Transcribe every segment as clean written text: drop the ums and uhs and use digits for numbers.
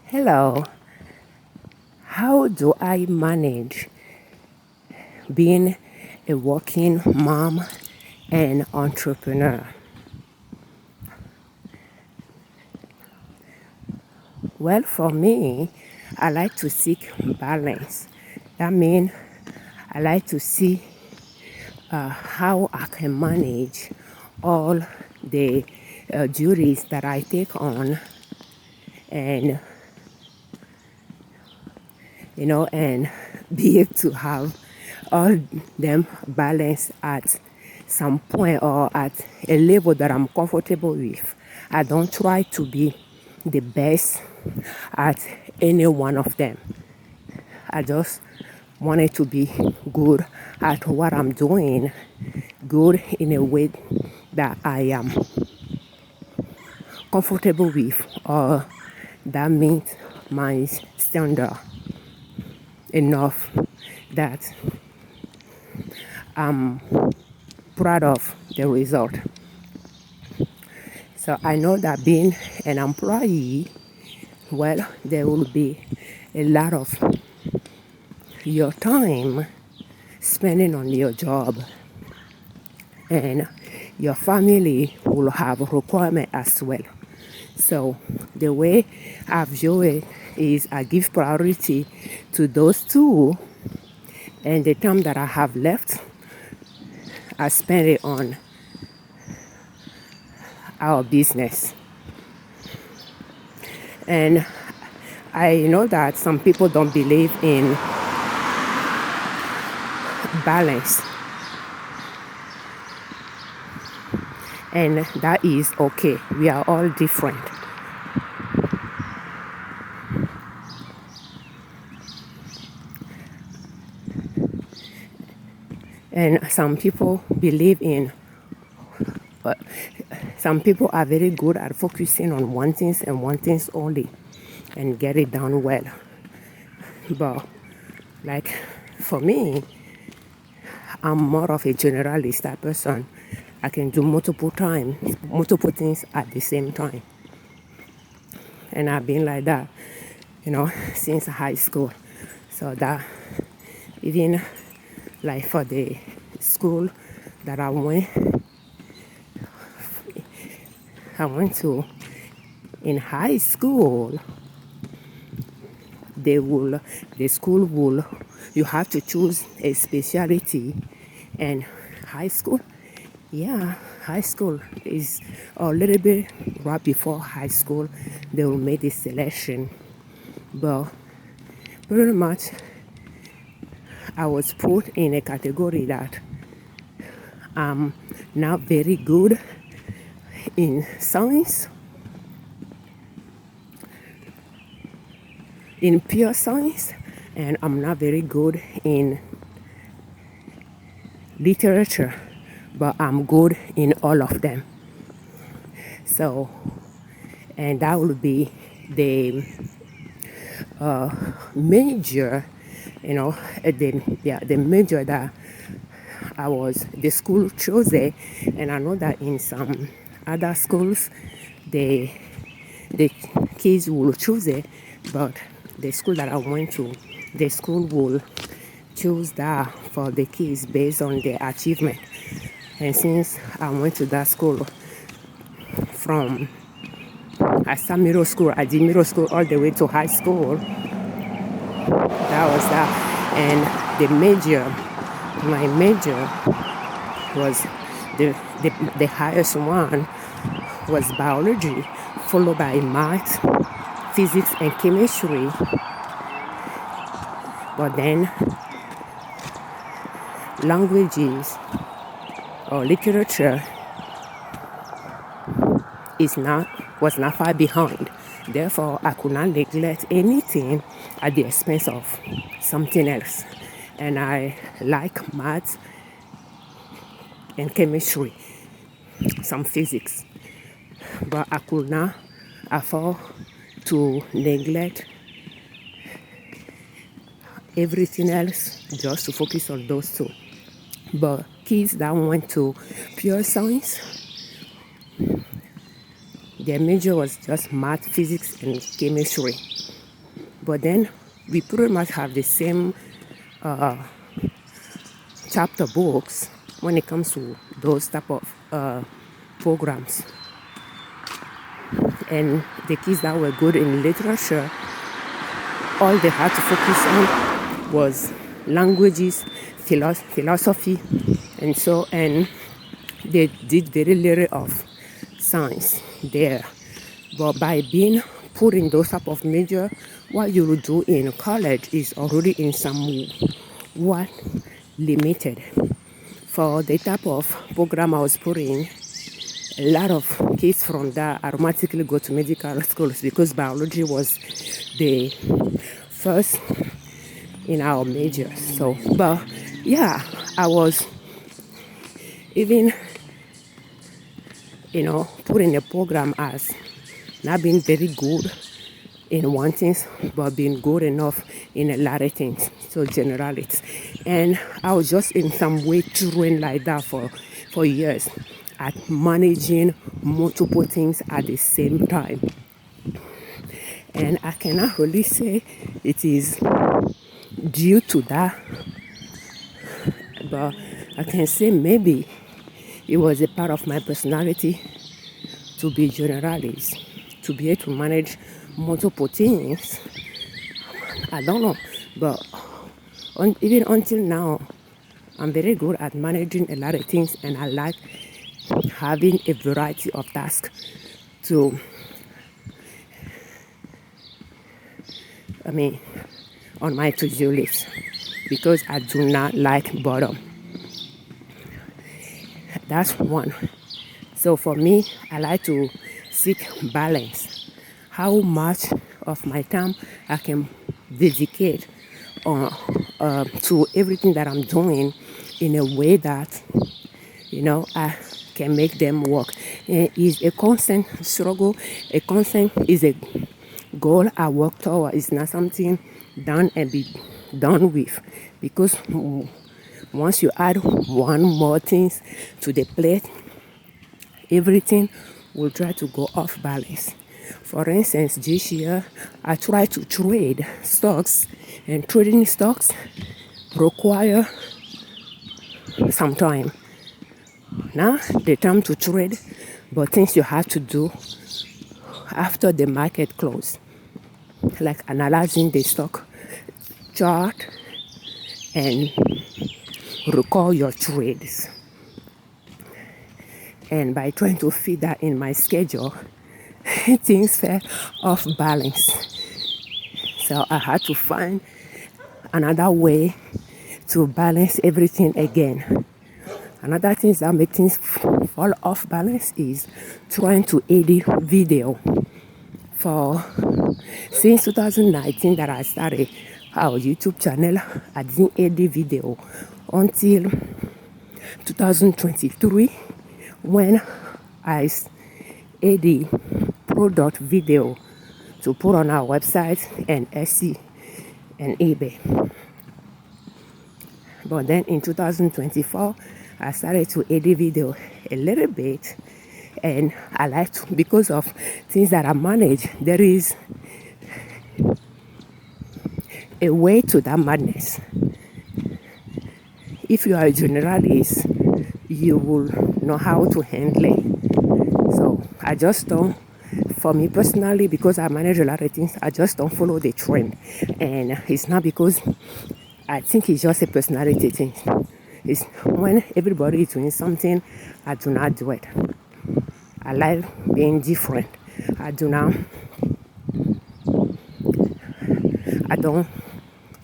Hello, how do I manage being a working mom and entrepreneur? Well, for me, I like to seek balance. That means I like to see how I can manage all the duties that I take on and and be able to have all them balanced at some point or at a level that I'm comfortable with. I don't try to be the best at any one of them. I just wanted to be good at what I'm doing, good in a way that I am comfortable with, or that meets my standard enough that I'm proud of the result. So I know that being an employee, well, there will be a lot of your time spending on your job, and your family will have a requirement as well. So the way I view it is I give priority to those two, and the time that I have left, I spend it on our business. And I know that some people don't believe in balance, and that is okay. We are all different. And some people believe in, but some people are very good at focusing on one thing and one thing only and get it done well. But like for me, I'm more of a generalist type person. I can do multiple things at the same time. And I've been like that, since high school. So that even like for the school that I went to in high school, the school will, you have to choose a specialty. And high school, high school is a little bit right before high school, they will make the selection. But pretty much I was put in a category that I'm not very good in science, in pure science, and I'm not very good in literature, but I'm good in all of them. So, and that would be the major, the major that the school chose it. And I know that in some other schools, the kids will choose it, but the school that I went to, the school will choose that for the kids based on their achievement. And since I went to that school I started middle school, I did middle school all the way to high school. That was that. And my major was the highest one was biology, followed by math, physics, and chemistry. But then languages or literature was not far behind. Therefore, I could not neglect anything at the expense of something else. And I like math and chemistry, some physics. But I could not afford to neglect everything else just to focus on those two. But kids that went to pure science, their major was just math, physics, and chemistry. but then we pretty much have the same chapter books when it comes to those type of programs. And the kids that were good in literature, all they had to focus on was languages, philosophy, and they did very little of science there. But by being put in those type of major, what you will do in college is already in somewhat limited. For the type of program I was put in, a lot of kids from that automatically go to medical schools because biology was the first in our majors. So, but yeah, I was even, put in a program as not being very good in one thing, but being good enough in a lot of things. So generalities. And I was just in some way trained like that for years at managing multiple things at the same time. And I cannot really say it is due to that, but I can say maybe it was a part of my personality to be generalist, to be able to manage multiple things. I don't know, but even until now, I'm very good at managing a lot of things, and I like having a variety of tasks on my to-do list, because I do not like boredom. That's one. So for me, I like to seek balance. How much of my time I can dedicate to everything that I'm doing in a way that, I can make them work. And it's a constant struggle. A constant is a goal I work toward. It's not something done and be done with. Because once you add one more thing to the plate, everything will try to go off balance. For instance, this year, I try to trade stocks, and trading stocks require some time. Now, the time to trade, but things you have to do after the market close, like analyzing the stock chart and recall your trades. And by trying to fit that in my schedule, things fell off balance. So I had to find another way to balance everything again. Another thing that makes things fall off balance is trying to edit video. Since 2019 that I started our YouTube channel, I didn't edit video until 2023 when I edit product video to put on our website and Etsy and eBay. But then in 2024, I started to edit video a little bit, and I like to, because of things that I manage, there is a way to that madness. If you are a generalist, you will know how to handle it. So I just don't, for me personally, because I manage a lot of things, I just don't follow the trend. And it's not because I think it's just a personality thing. It's when everybody is doing something, I do not do it. I like being different. I don't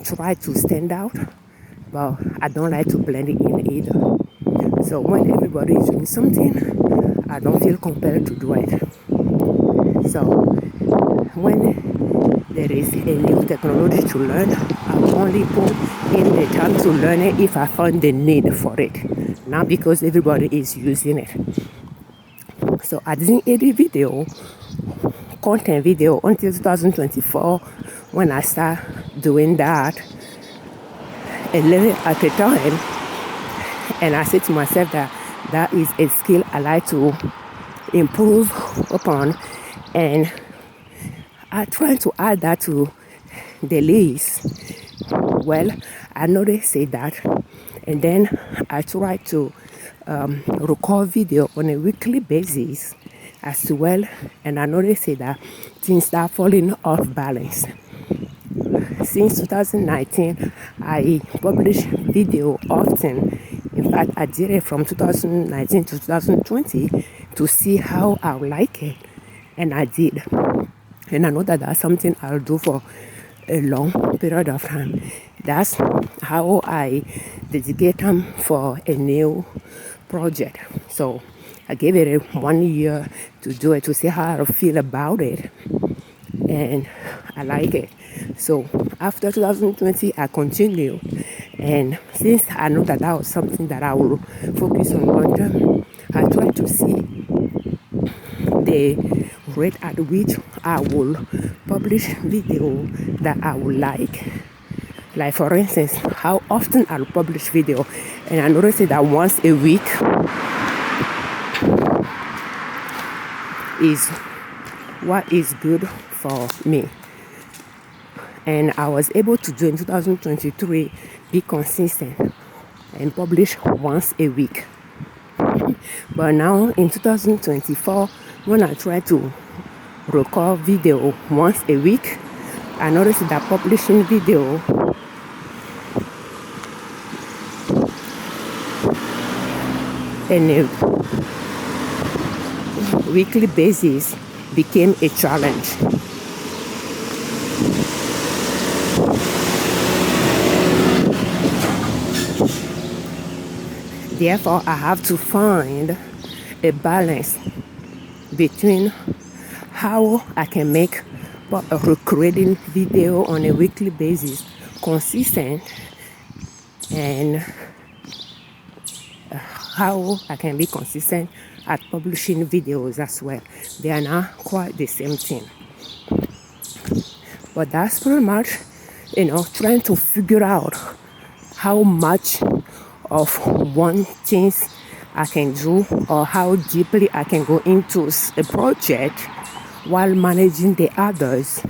try to stand out, but I don't like to blend it in either. So when everybody is doing something, I don't feel compelled to do it. So when there is a new technology to learn, I will only put in the time to learn it if I find the need for it, not because everybody is using it. So I didn't edit content video until 2024 when I start doing that a little at a time. And I said to myself that is a skill I like to improve upon, and I try to add that to the list. Well, I noticed that, and then I try to record video on a weekly basis as well, and I noticed that things start falling off balance. Since 2019, I publish video often. In fact, I did it from 2019 to 2020 to see how I like it, and I did. And I know that that's something I'll do for a long period of time. That's how I dedicate time for a new project. So I gave it 1 year to do it, to see how I feel about it, and I like it. So after 2020, I continue, and since I know that that was something that I will focus on long term, I try to see the rate at which I will publish video that I would like. Like for instance, how often I'll publish video, and I notice that once a week is what is good for me. And I was able to do in 2023, be consistent and publish once a week. But now in 2024, when I try to record video once a week, I noticed that publishing video on a weekly basis became a challenge. Therefore, I have to find a balance between how I can make recording video on a weekly basis consistent, and how I can be consistent at publishing videos as well. They are not quite the same thing. But that's pretty much, trying to figure out how much of one thing I can do, or how deeply I can go into a project while managing the others,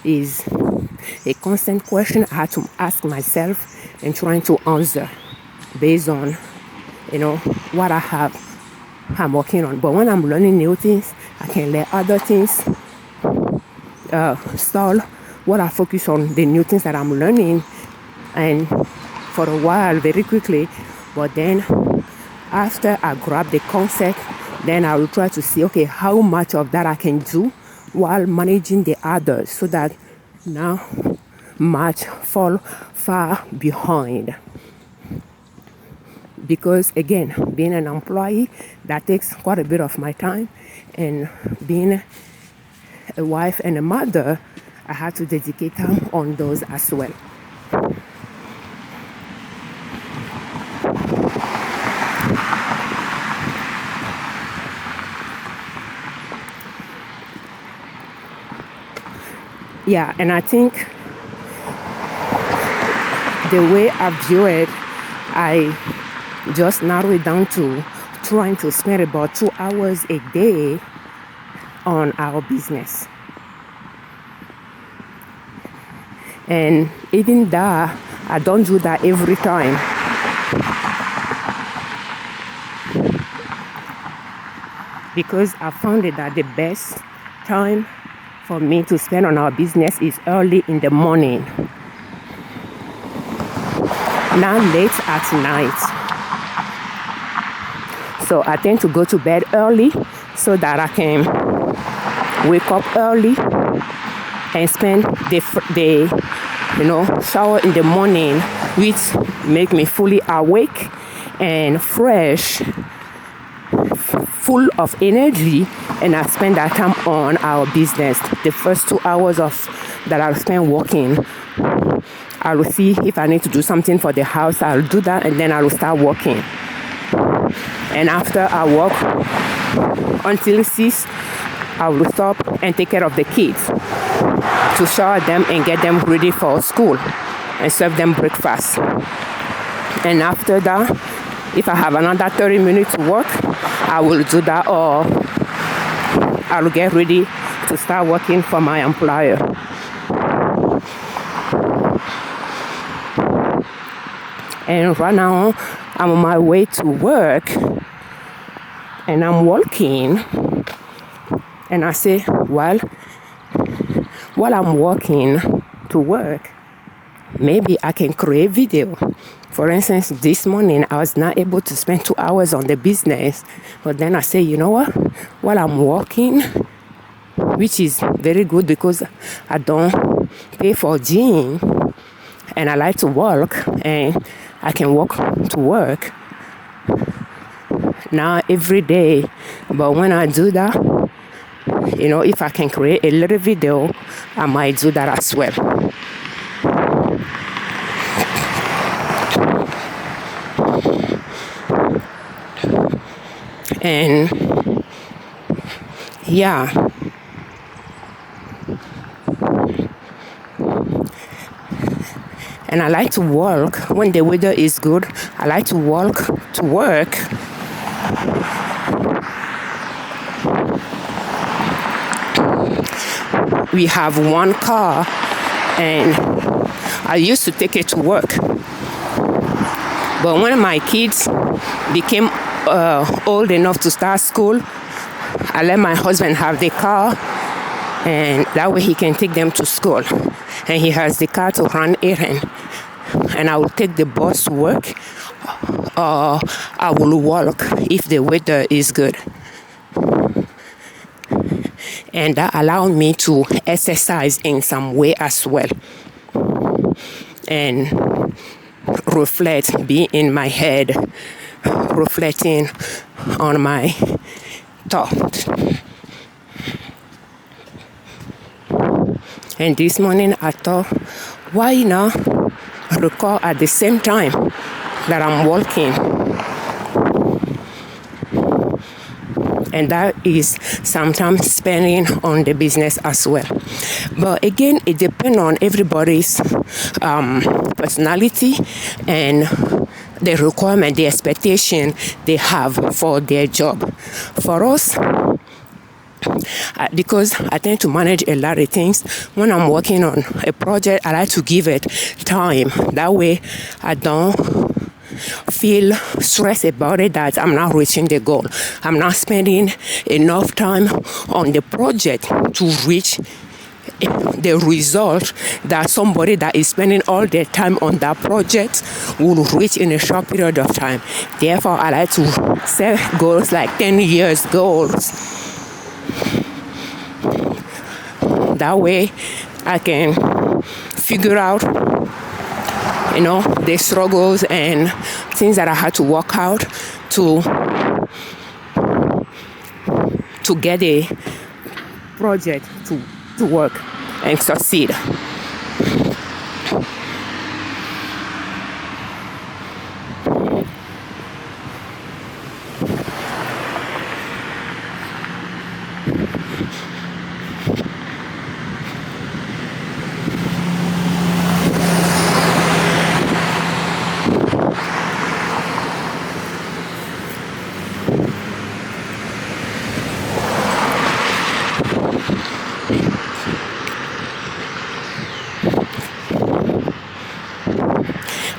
is a constant question I had to ask myself and trying to answer based on, what I'm working on. But when I'm learning new things, I can let other things stall while I focus on the new things that I'm learning, and for a while, very quickly. But then after I grab the concept, then I will try to see, okay, how much of that I can do while managing the others, so that now much fall far behind. Because again, being an employee, that takes quite a bit of my time, and being a wife and a mother, I had to dedicate time on those as well. Yeah, and I think the way I view it, I just narrow it down to trying to spend about 2 hours a day on our business. And even that, I don't do that every time. Because I found it that the best time for me to spend on our business is early in the morning, not late at night. So I tend to go to bed early so that I can wake up early and spend the shower in the morning, which make me fully awake and fresh, full of energy, and I spend that time on our business. The first 2 hours that I'll spend working, I will see if I need to do something for the house. I'll do that, and then I will start working. And after I work until 6, I will stop and take care of the kids, to shower them and get them ready for school and serve them breakfast. And after that, if I have another 30 minutes to work, I will do that, or I will get ready to start working for my employer. And right now, I'm on my way to work, and I'm walking, and I say, well, while I'm walking to work, maybe I can create video. For instance, this morning, I was not able to spend 2 hours on the business, but then I say, you know what, while I'm walking, which is very good because I don't pay for gym, and I like to walk, and I can walk to work now every day. But when I do that, if I can create a little video, I might do that as well. And yeah, and I like to walk when the weather is good. I like to walk to work. We have one car, and I used to take it to work. But when my kids became old enough to start school, I let my husband have the car, and that way he can take them to school. And he has the car to run errands. And I will take the bus to work, or I will walk if the weather is good. And that allowed me to exercise in some way as well. And reflect, be in my head, reflecting on my thoughts. And this morning I thought, why not record at the same time that I'm walking? And that is sometimes spending on the business as well. But again, it depends on everybody's personality and the requirement, the expectation they have for their job. For us, because I tend to manage a lot of things, when I'm working on a project, I like to give it time. That way, I don't feel stressed about it that I'm not reaching the goal. I'm not spending enough time on the project to reach the result that somebody that is spending all their time on that project will reach in a short period of time. Therefore, I like to set goals like 10 years goals. That way, I can figure out the struggles and things that I had to work out to get a project to work and succeed.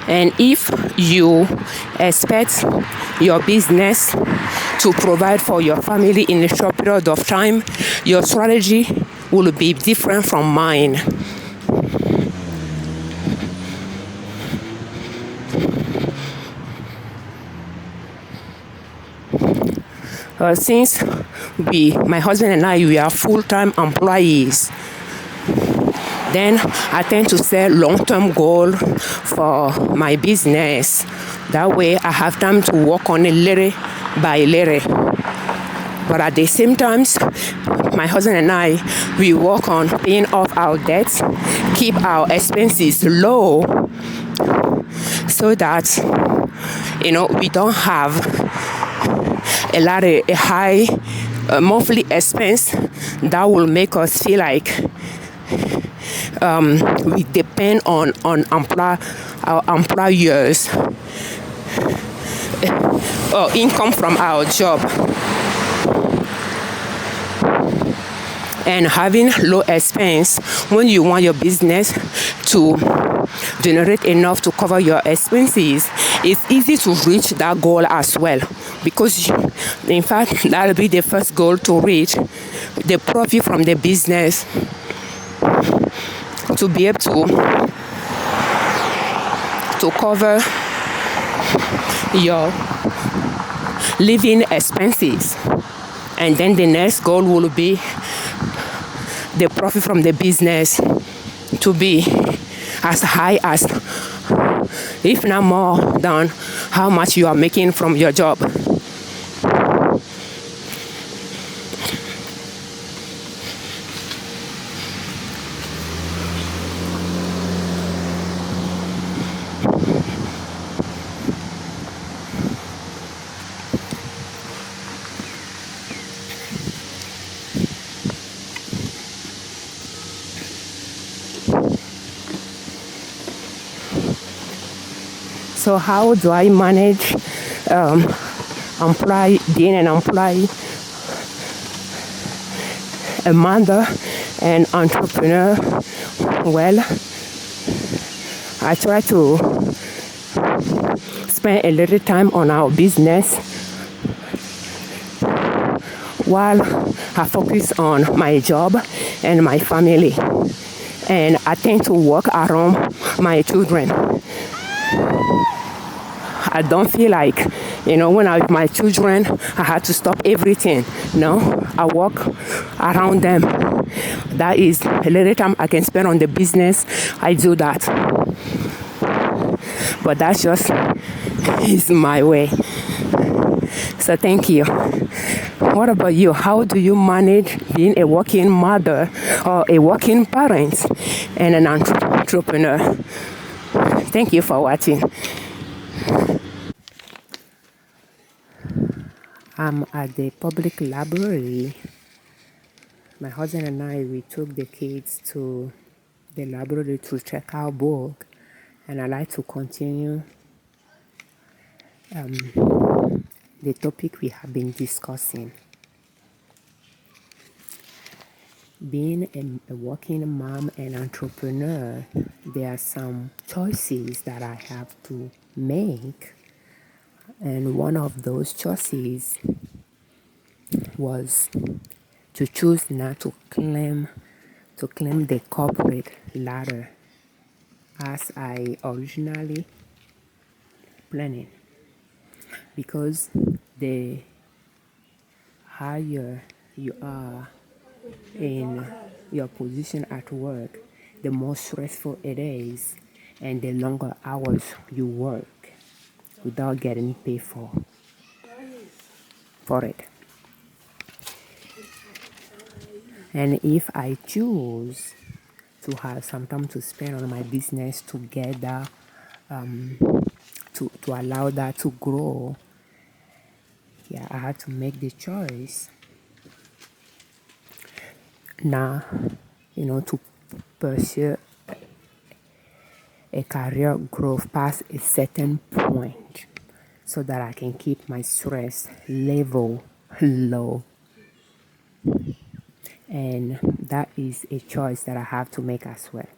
And if you expect your business to provide for your family in a short period of time, your strategy will be different from mine. Since my husband and I, we are full-time employees, then I tend to set long-term goals for my business. That way I have time to work on it little by little. But at the same time, my husband and I, we work on paying off our debts, keep our expenses low, so that, we don't have a high monthly expense that will make us feel like we depend on our employers or income from our job. And having low expense, when you want your business to generate enough to cover your expenses, it's easy to reach that goal as well. Because, in fact, that'll be the first goal to reach, the profit from the business, to be able to cover your living expenses. And then the next goal will be the profit from the business to be as high as, if not more than, how much you are making from your job. So how do I manage being an employee, a mother, and entrepreneur? Well, I try to spend a little time on our business while I focus on my job and my family. And I tend to work around my children. I don't feel like, when I'm with my children, I had to stop everything. No, I work around them. That is a little time I can spend on the business. I do that. But that's just is my way. So thank you. What about you? How do you manage being a working mother or a working parent and an entrepreneur? Thank you for watching. I'm at the public library. My husband and I, we took the kids to the library to check out book, and I like to continue the topic we have been discussing. Being a working mom and entrepreneur, there are some choices that I have to make, and one of those choices was to choose not to claim the corporate ladder as I originally planned, because the higher you are in your position at work, the more stressful it is, and the longer hours you work without getting paid for it. And if I choose to have some time to spend on my business together, to allow that to grow, I had to make the choice now, to pursue a career growth past a certain point so that I can keep my stress level low. And that is a choice that I have to make as well.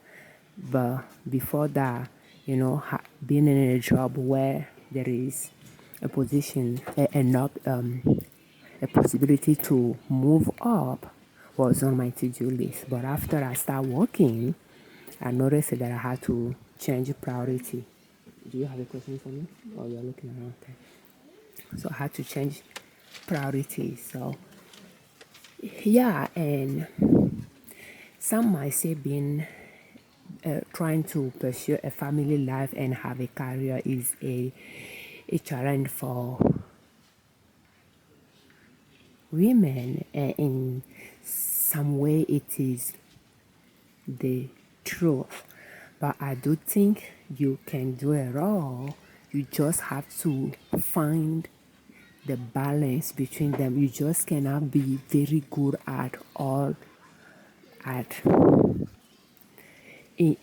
But before that, being in a job where there is a position, a possibility to move up was on my to-do list. But after I start working, I noticed that I had to change priority. Do you have a question for me? Or you're looking around? Okay. So I had to change priorities. So and some might say being trying to pursue a family life and have a career is a challenge for women. In some way it is the truth, but I do think you can do it all. You just have to find the balance between them. You just cannot be very good at all in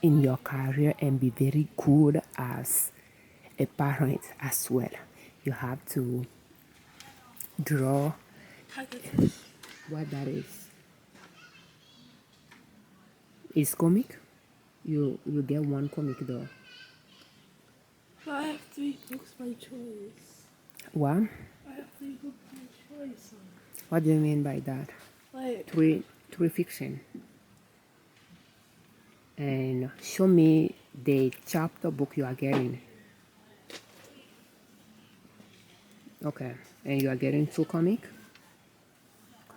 your career and be very good as a parent as well. You have to draw what that is. Is comic? You get one comic though. I have 3 books by choice. What? I have 3 books by choice. What do you mean by that? Like, Three fiction. And show me the chapter book you are getting. Okay. And you are getting 2 comic?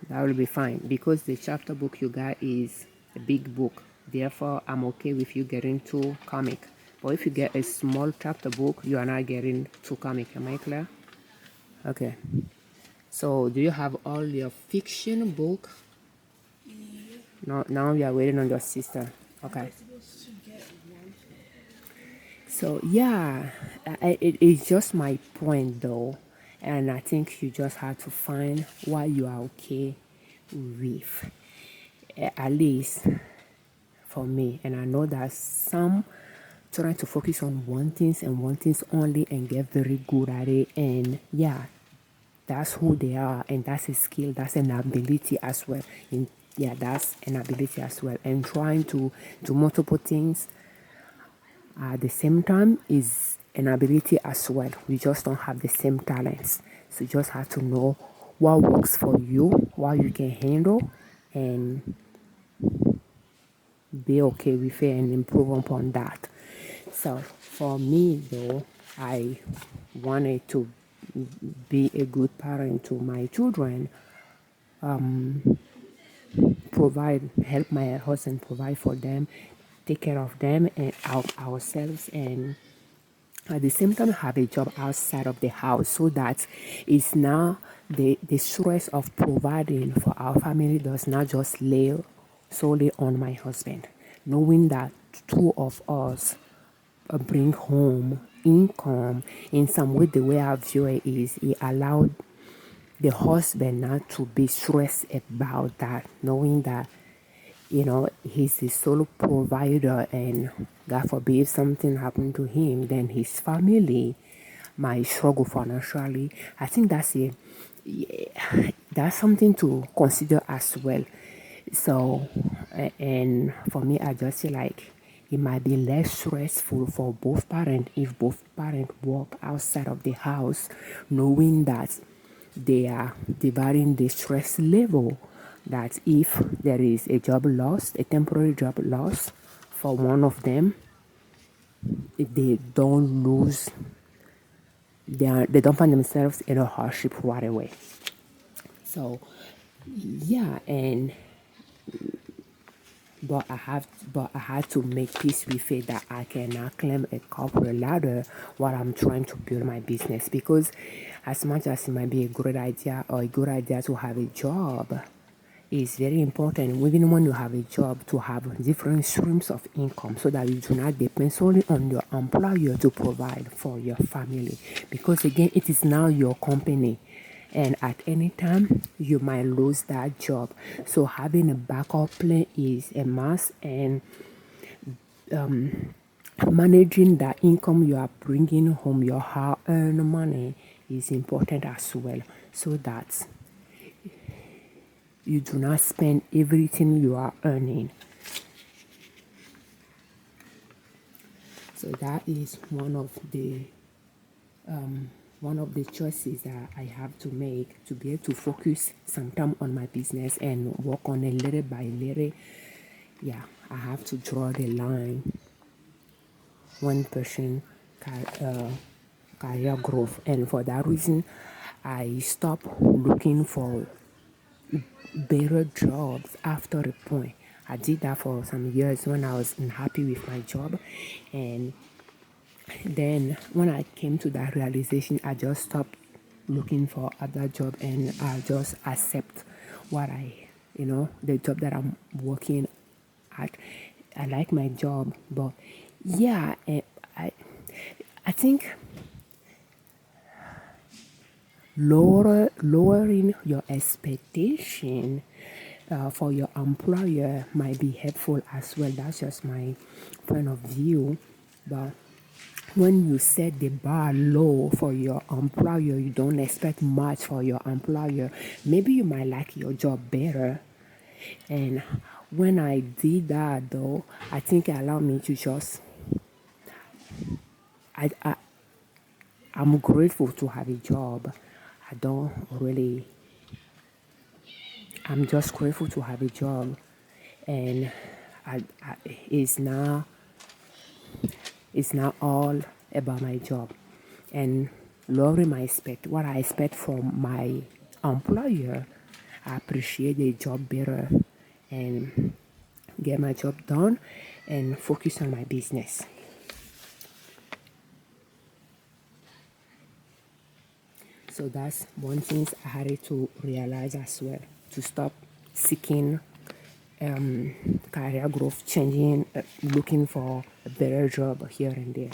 That will be fine because the chapter book you got is a big book. Therefore, I'm okay with you getting 2 comic. But if you get a small chapter book, you are not getting 2 comic. Am I clear? Okay. So, do you have all your fiction book? No, now you are waiting on your sister. Okay. I'm supposed to get one. So yeah, it's just my point though, and I think you just have to find what you are okay with, at least for me. And I know that some trying to focus on one things and one things only and get very good at it, and yeah, that's who they are, and that's a skill, that's an ability as well. In yeah, that's an ability as well. And trying to do multiple things at the same time is an ability as well. We just don't have the same talents. So you just have to know what works for you, what you can handle, and be okay with it and improve upon that. So for me though, I wanted to be a good parent to my children, help my husband provide for them, take care of them and ourselves, and at the same time have a job outside of the house, so that it's now the stress of providing for our family does not just lay solely on my husband. Knowing that 2 of us bring home income in some way, the way I view it is it allowed the husband not to be stressed about that, knowing that he's the sole provider, and God forbid something happened to him, then his family might struggle financially. I think that's something to consider as well. So, and for me, I just feel like it might be less stressful for both parents if both parents work outside of the house, knowing that they are dividing the stress level. That if there is a job loss, a temporary job loss for one of them, if they don't lose, they don't find themselves in a hardship right away. So, yeah, and but I had to make peace with it that I cannot climb a corporate ladder while I'm trying to build my business, because as much as it might be a great idea or a good idea to have a job, it's very important, even when you have a job, to have different streams of income so that you do not depend solely on your employer to provide for your family, because again it is now your company, and at any time you might lose that job. So having a backup plan is a must, and managing the income you are bringing home, your hard-earned money, is important as well, so that you do not spend everything you are earning. So that is one of the choices that I have to make to be able to focus some time on my business and work on it little by little. Yeah, I have to draw the line one person career growth, and for that reason I stopped looking for better jobs after a point. I did that for some years when I was unhappy with my job, and then when I came to that realization, I just stopped looking for other job, and I just accept what the job that I'm working at. I like my job, but yeah, I think lowering your expectation for your employer might be helpful as well. That's just my point of view. But when you set the bar low for your employer, you don't expect much for your employer. Maybe you might like your job better, and When I did that though, I think it allowed me to just I, I I'm grateful to have a job. I don't really I'm just grateful to have a job, and I it's not all about my job, and lowering my expect what I expect from my employer. I appreciate the job better and get my job done and focus on my business. So that's one thing I had to realize as well, to stop seeking career growth, changing, looking for a better job here and there.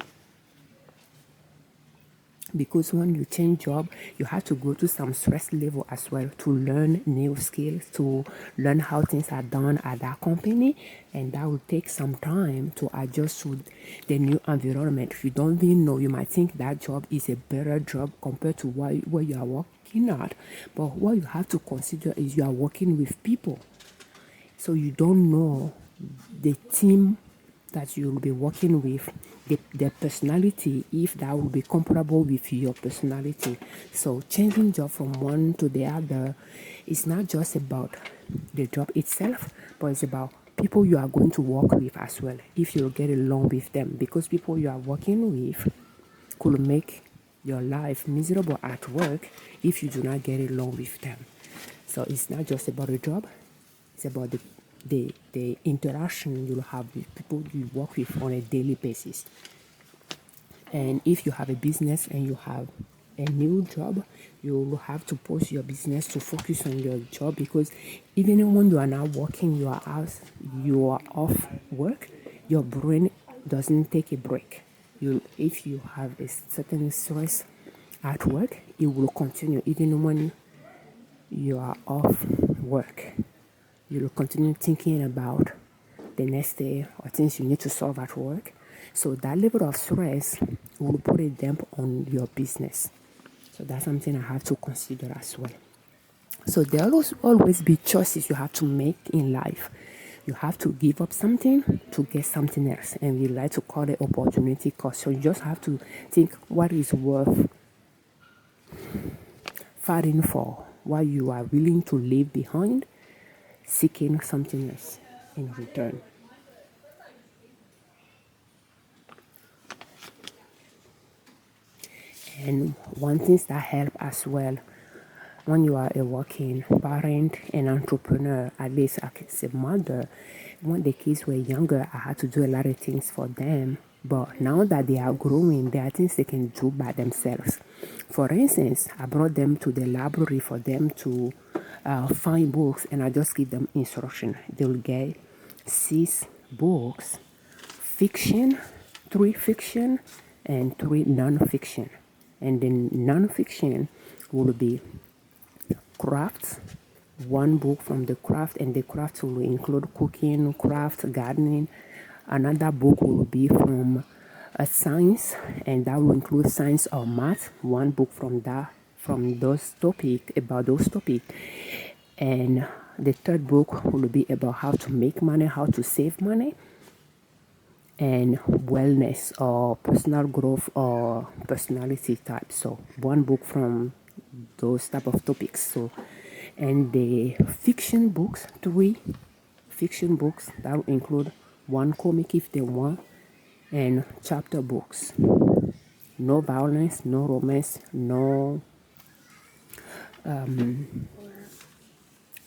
Because when you change job, you have to go to some stress level as well to learn new skills, to learn how things are done at that company, and that will take some time to adjust to the new environment. If you don't even know, you might think that job is a better job compared to where you are working at, but what you have to consider is you are working with people, so you don't know the team that you'll be working with, their personality, if that will be comparable with your personality. So changing job from one to the other is not just about the job itself, but it's about people you are going to work with as well, if you'll get along with them, because people you are working with could make your life miserable at work if you do not get along with them. So it's not just about a job, it's about the interaction you'll have with people you work with on a daily basis. And if you have a business and you have a new job, you will have to pause your business to focus on your job, because even when you are not working, you are off work, your brain doesn't take a break. If you have a certain stress at work, it will continue even when you are off work. You will continue thinking about the next day or things you need to solve at work. So that level of stress will put a damp on your business. So that's something I have to consider as well. So there will always be choices you have to make in life. You have to give up something to get something else, and we like to call it opportunity cost. So you just have to think what is worth fighting for, what you are willing to leave behind, seeking something else in return. And one thing that help as well, when you are a working parent and entrepreneur, at least as a mother, when the kids were younger, I had to do a lot of things for them. But now that they are growing, there are things they can do by themselves. For instance, I brought them to the library for them to find books, and I just give them instruction. They'll get 6 books, fiction, 3 fiction, and 3 non-fiction. And the non-fiction will be crafts, one book from the craft, and the craft will include cooking, craft, gardening. Another book will be from science, and that will include science or math, one book from those topic, about those topics. And the third book will be about how to make money, how to save money, and wellness or personal growth or personality type. So one book from those type of topics. So, and the fiction books, 3 fiction books, that will include one comic if they want, and chapter books. No violence, no romance, no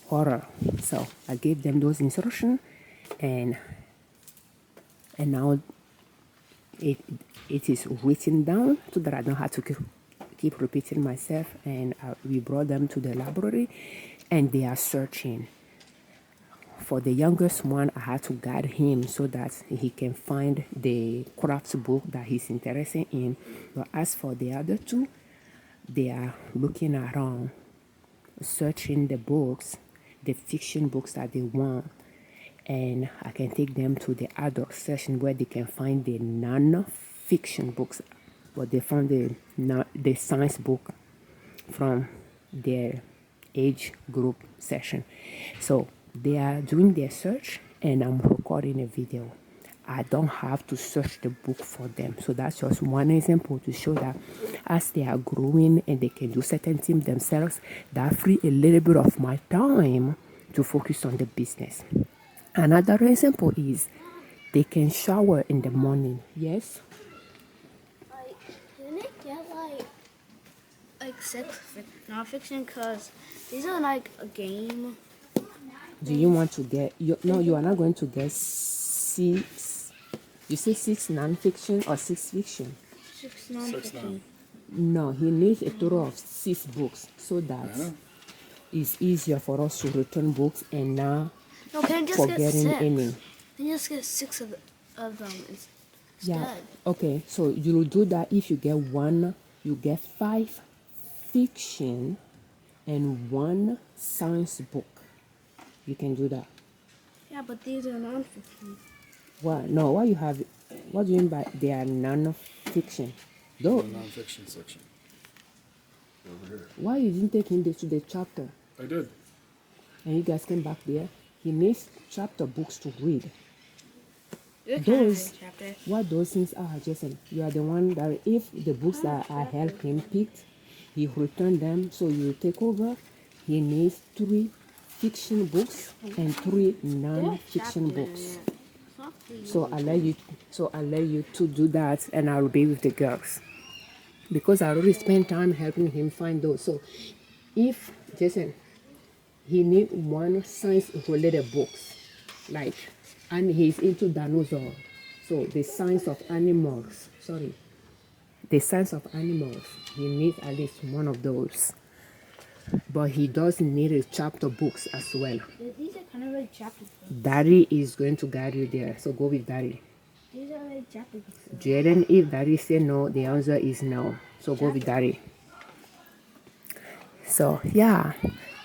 horror. So I gave them those instructions, and now it it is written down so that I don't have to keep repeating myself. And we brought them to the library, and they are searching. For the youngest one, I had to guide him so that he can find the crafts book that he's interested in. But as for the other two, they are looking around, searching the books, the fiction books that they want, and I can take them to the adult section where they can find the non-fiction books. But they found the science book from their age group session. So They are doing their search and I'm recording a video. I don't have to search the book for them. So that's just one example to show that as they are growing and they can do certain things themselves, that free a little bit of my time to focus on the business. Another example is they can shower in the morning. Yes? Like, didn't it get like six nonfiction? Cause these are like a game. Do you want to get no, you are not going to get six. You say six non-fiction or six fiction? Six nonfiction. No, he needs a total of 6 books so that it's easier for us to return books and now No, can I just get forgetting six? any. Can you just get six of them instead? Yeah. Okay, so you will do that if you get one, you get 5 fiction and 1 science book. You can do that. Yeah, but these are nonfiction. What? No, what you have? What do you mean by they are non-fiction? Though, The non-fiction section. Over here. why you didn't take him to the chapter? I did. And you guys came back there. He needs chapter books to read. You're Those, chapter. what those things are, Jason. You are the one that if the books that I helped him pick, he returned them. So you take over. He needs 3 fiction books and 3 non-fiction books. So I let you to do that, and I'll be with the girls because I already spent time helping him find those. So if Jason, he need 1 science related books, like, and he's into dinosaur, so the science of animals. The science of animals. He needs at least 1 of those. But he does need a chapter books as well. These are kind of like chapter books. Daddy is going to guide you there, so go with Daddy. These are like chapter books. Jaden, if Daddy say no, the answer is no. So go with Daddy. So yeah,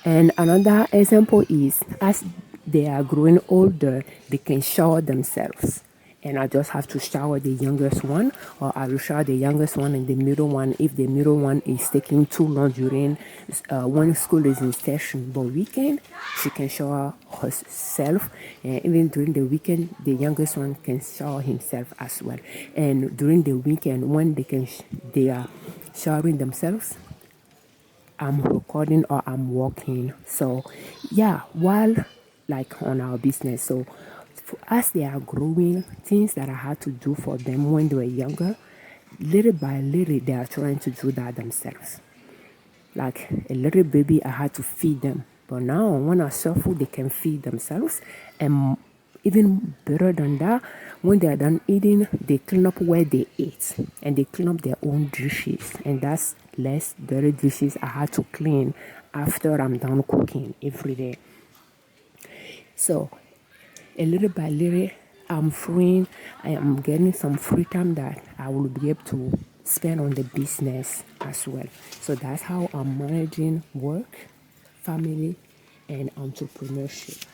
and another example is as they are growing older, they can shower themselves. And I just have to shower the youngest one, or I will shower the youngest one and the middle one if the middle one is taking too long during when school is in session. But weekend, she can shower herself, and even during the weekend, the youngest one can shower himself as well. And during the weekend, when they are showering themselves, I'm recording or I'm walking. So yeah, while like on our business. So as they are growing, things that I had to do for them when they were younger, little by little they are trying to do that themselves. Like a little baby, I had to feed them. But now when I serve food, they can feed themselves. And even better than that, when they are done eating, they clean up where they ate and they clean up their own dishes. And that's less dirty dishes I had to clean after I'm done cooking every day. So a little by little, I'm freeing. I am getting some free time that I will be able to spend on the business as well. So that's how I'm managing work, family, and entrepreneurship.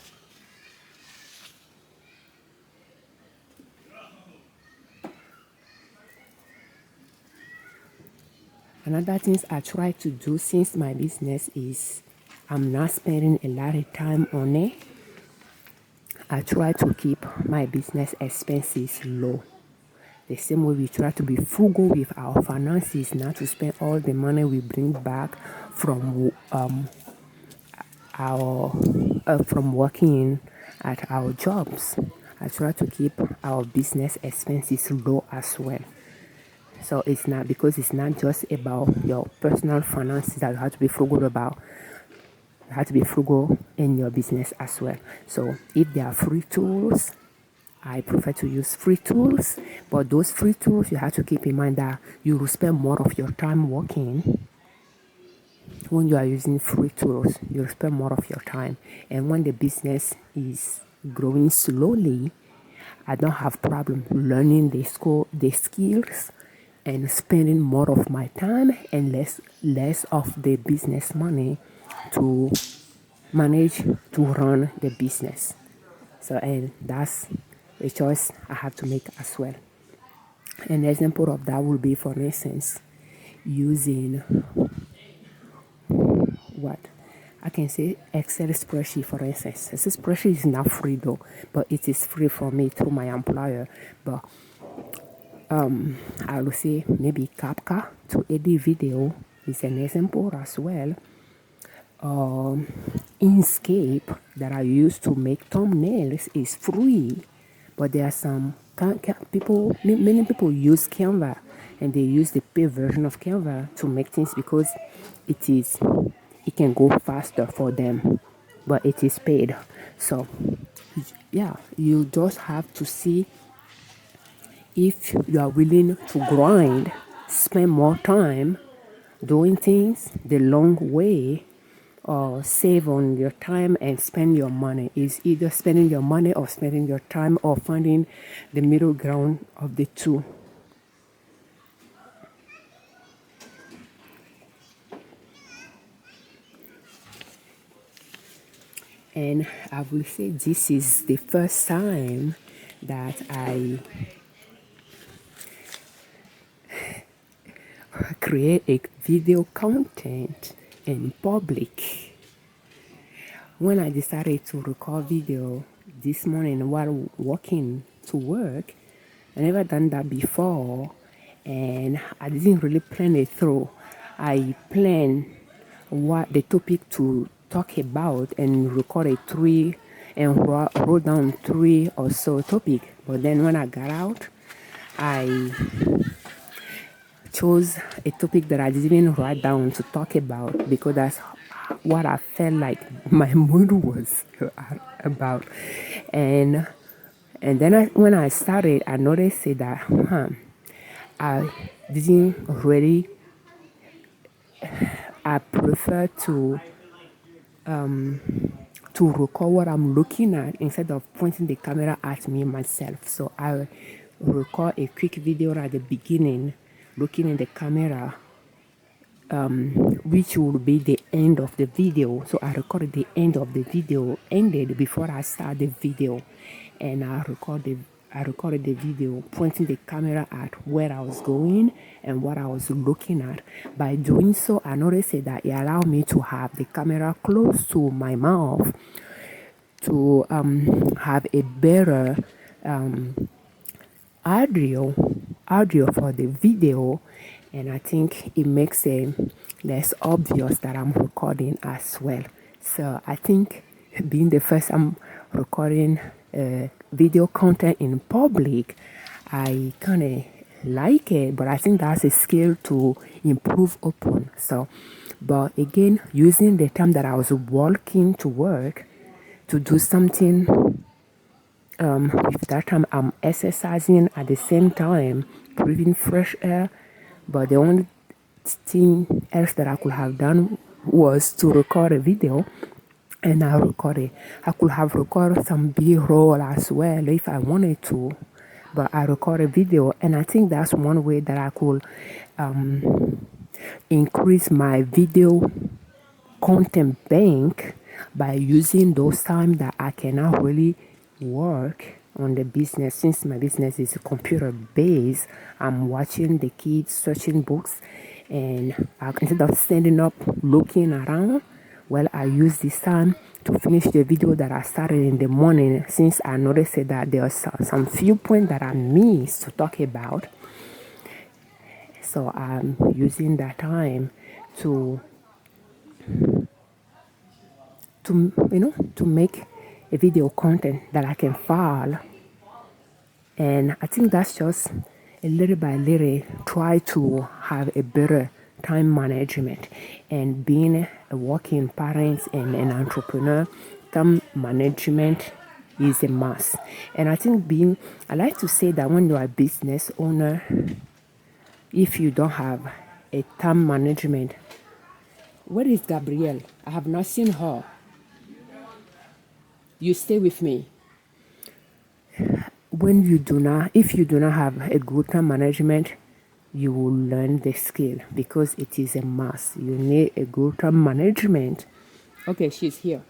Another things I try to do since my business is I'm not spending a lot of time on it. I try to keep my business expenses low. The same way we try to be frugal with our finances, not to spend all the money we bring back from our from working at our jobs. I try to keep our business expenses low as well. So it's not because it's not just about your personal finances that you have to be frugal about. You have to be frugal in your business as well. So if there are free tools, I prefer to use free tools. But those free tools, you have to keep in mind that you will spend more of your time working. When you are using free tools, you'll spend more of your time. And when the business is growing slowly, I don't have problem learning the skills and spending more of my time and less of the business money to manage to run the business. So and that's a choice I have to make as well. An example of that would be, for instance, using what I can say Excel spreadsheet, for instance. Excel spreadsheet is not free though, but it is free for me through my employer. But I will say maybe Capca to edit video is an example as well. Inkscape that I use to make thumbnails is free, but there are some people, many people use Canva, and they use the paid version of Canva to make things because it can go faster for them, but it is paid. So yeah, you just have to see if you are willing to grind, spend more time doing things the long way, or save on your time and spend your money. Is either spending your money or spending your time, or finding the middle ground of the two. And I will say this is the first time that I create a video content in public. When I decided to record video this morning while walking to work, I never done that before, and I didn't really plan it through. I planned what the topic to talk about and recorded three and wrote down three or so topic. But then when I got out, I chose a topic that I didn't even write down to talk about because that's what I felt like my mood was about. And then when I started, I noticed that I didn't really. I prefer to record what I'm looking at instead of pointing the camera at me myself. So I record a quick video at the beginning, looking in the camera, which will be the end of the video. So I recorded the end of the video ended before I start the video, and I recorded the video pointing the camera at where I was going and what I was looking at. By doing so, I noticed that it allowed me to have the camera close to my mouth to have a better audio for the video, and I think it makes it less obvious that I'm recording as well. So I think being the first time recording video content in public, I kind of like it, but I think that's a skill to improve upon. So, but again, using the time that I was walking to work to do something, if that time I'm exercising at the same time, breathing fresh air, but the only thing else that I could have done was to record a video, and I recorded. I could have recorded some B-roll as well if I wanted to, but I recorded video, and I think that's one way that I could increase my video content bank by using those time that I cannot really work on the business. Since my business is computer based, I'm watching the kids, searching books, and instead of standing up looking around, well, I use this time to finish the video that I started in the morning, since I noticed that there are some few points that I missed to talk about. So I'm using that time to to make a video content that I can file. And I think that's just a little by little try to have a better time management. And being a working parent and an entrepreneur, time management is a must. And I think I like to say that when you are a business owner, if you don't have a time management, where is Gabrielle? I have not seen her. You stay with me. If you do not have a good time management, you will learn the skill because it is a must. You need a good time management. Okay, she's here.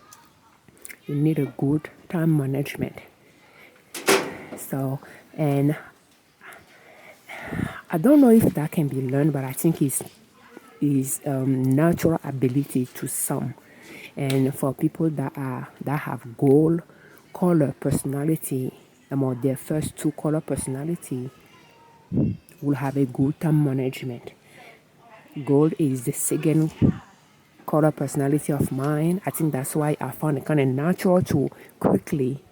You need a good time management. So, and I don't know if that can be learned, but I think it's natural ability to some. And for people that have gold color personality, or their first two color personality, will have a good time management. Gold is the second color personality of mine. I think that's why I found it kind of natural to quickly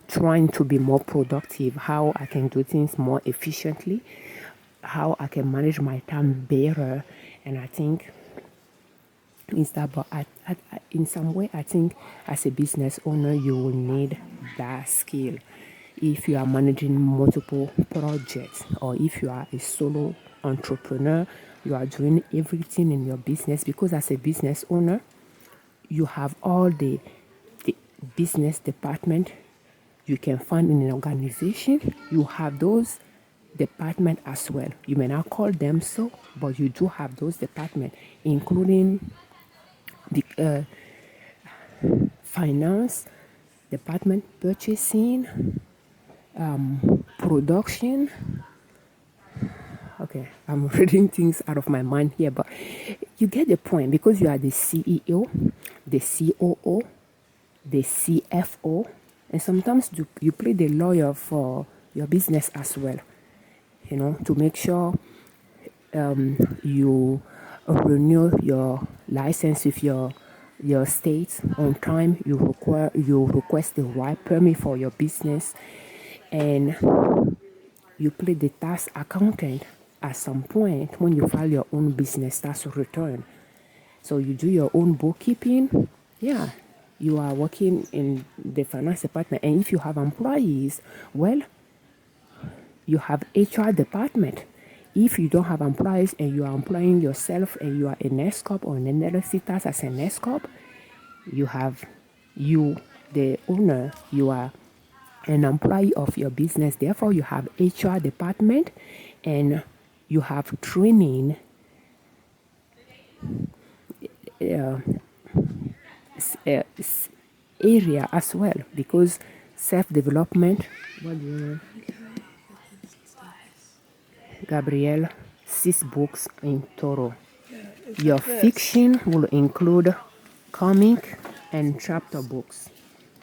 trying to be more productive, how I can do things more efficiently, how I can manage my time better. And I think is that, but in some way, I think as a business owner, you will need that skill. If you are managing multiple projects, or if you are a solo entrepreneur, you are doing everything in your business, because as a business owner, you have all the business department you can find in an organization. You have those department as well. You may not call them so, but you do have those department, including the finance department, purchasing, production. Okay, I'm reading things out of my mind here, but you get the point, because you are the CEO, the COO, the CFO, and sometimes you play the lawyer for your business as well, to make sure you renew your license with your state on time. You request the right permit for your business, and you play the tax accountant at some point when you file your own business tax return. So you do your own bookkeeping. Yeah, you are working in the finance department, and if you have employees, well, you have HR department. If you don't have employees and you are employing yourself and you are an S corp or an L.L.C tax as an S corp, you have the owner, you are an employee of your business. Therefore, you have HR department, and you have training area as well, because self-development. What do you know? Gabrielle, 6 books in total. Your fiction will include comic and chapter books.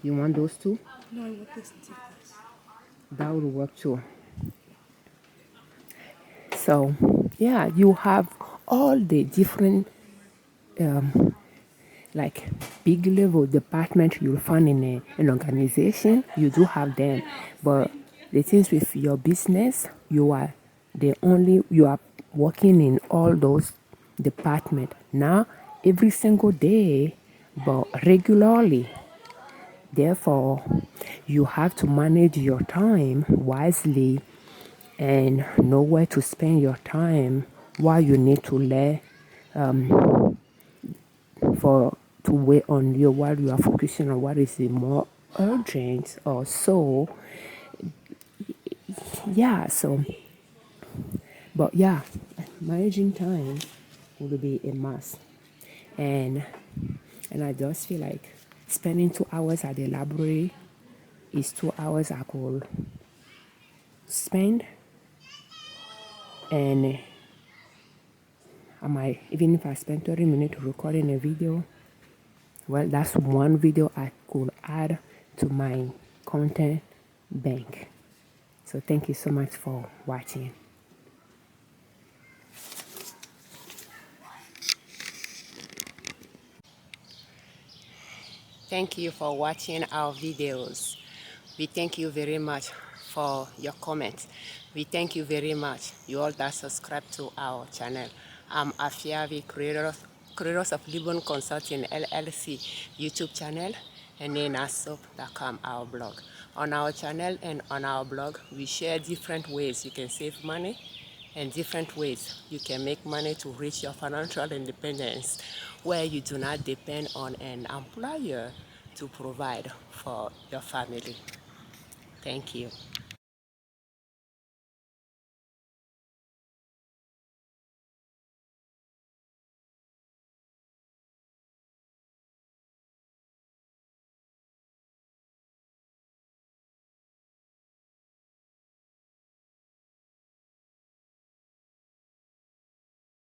You want those two? No, I want this to this. That will work too. So, yeah, you have all the different, like, big level department you'll find in an organization. You do have them, but the things with your business, you are working in all those department now every single day, but regularly. Therefore, you have to manage your time wisely and know where to spend your time, while you need to let to wait on you, while you are focusing on what is the more urgent or so. Yeah, so, but yeah, managing time will be a must. And I just feel like spending 2 hours at the library is 2 hours I could spend, and I might, even if I spend 30 minutes recording a video, well, that's one video I could add to my content bank. So thank you so much for watching. Thank you for watching our videos. We thank you very much for your comments. We thank you very much, you all that subscribe to our channel. I'm Afiavi, creators of Liberman Consulting LLC YouTube channel, and nenasop.com, our blog. On our channel and on our blog, we share different ways you can save money and different ways you can make money to reach your financial independence, where you do not depend on an employer to provide for your family. Thank you.